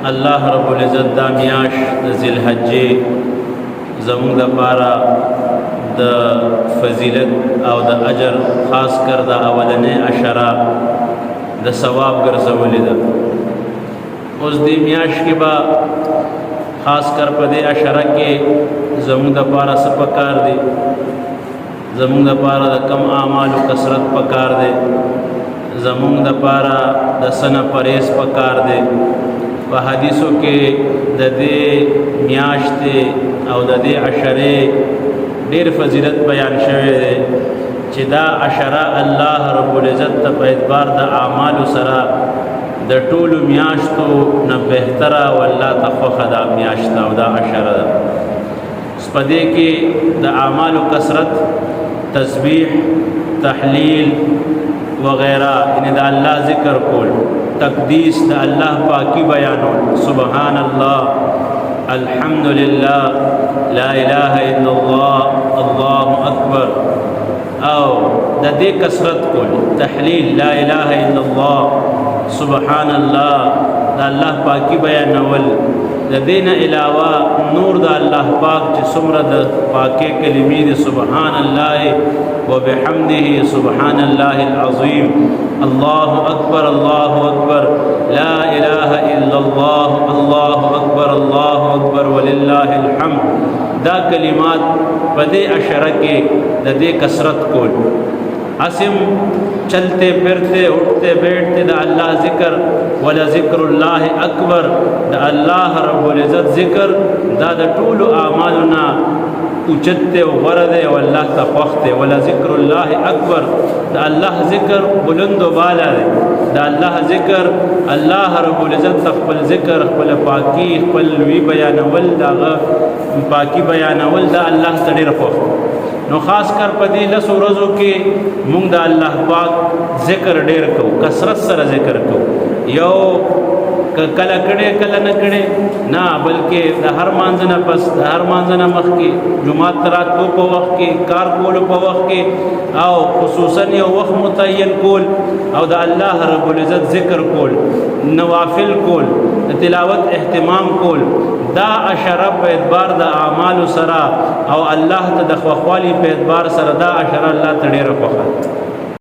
الله رب العزت دا میاش د ذی الحجې زموږ دپاره د فضیلت او د اجر خاص کر د اولنې عشره د ثواب ګرځولې ده. اوس دې میاش کې به خاص کر په دې عشره کې زموږ دپاره څه پکار دی، زموږ دپاره د کم اعمالو کثرت پکار دی، زموږ دپاره د څه نه پرهیز پکار دی. په حدیثو کې د دې میاشتې او د دې عشرې ډېر فضیلت بیان شوی دی چې دا عشره الله رب العزت ته په اعتبار د اعمالو سره د ټولو میاشتو نه بهتره او الله ته خوښه دا میاشت او دا عشره ده. په دې کې د اعمالو کثرت، تسبیح، تحلیل وغیرہ، یعنی د الله ذکر کول، تقدیس، د الله پاکی بیانول، سبحان الله، الحمدللہ، لا الہ الا اللہ، اللہ اکبر، او د دې کثرت کول، تحلیل، لا الہ الا اللہ، سبحان الله، د الله پاکی بیانول. د دې نه علاوه نور د الله پاک چې څومره د پاکې کلمې دي، سبحان الله وبحمده، سبحان الله العظیم، الله اکبر، الله اکبر، لا الہ الا اللہ، الله اکبر، الله اکبر وللہ الحمد. دا کلمات په دې عشره کې د دې کثرت کول، اسم چلتے پھرتے اٹھتے بیٹھتے دا اللہ ذکر، ولا ذکر اللہ اکبر، دا اللہ رب العزت ذکر دا دا طول اعمالنا اچتے و غردے و اللہ تخوختے، ولا ذکر اللہ اکبر، دا اللہ ذکر بلند و بالا دے، دا اللہ ذکر اللہ رب العزت خپل ذکر، خپل پاکی، خپل وی بیانول، دا پاکی بیانول دا اللہ تډیر خوښ. نو خاص کر په دې لسو ورځو کې مونږ د الله پاک ذکر ډېر کوو، کثرت سره ذکر کوو. یو کله کړې کله نه کړې نه، بلکې د هر مانځه نه پس، د هر مانځه نه مخکې، جمعات ته راتلو په وخت کې، کار کولو په وخت کې، او خصوصا یو وخت متعین کول او د الله رب العزت ذکر کول، نوافل کول، د تلاوت اهتمام کول. دا عشره په اعتبار د اعمالو سره او الله ته د خوښوالي په اعتبار سره دا عشره الله ته ډېره خوښه.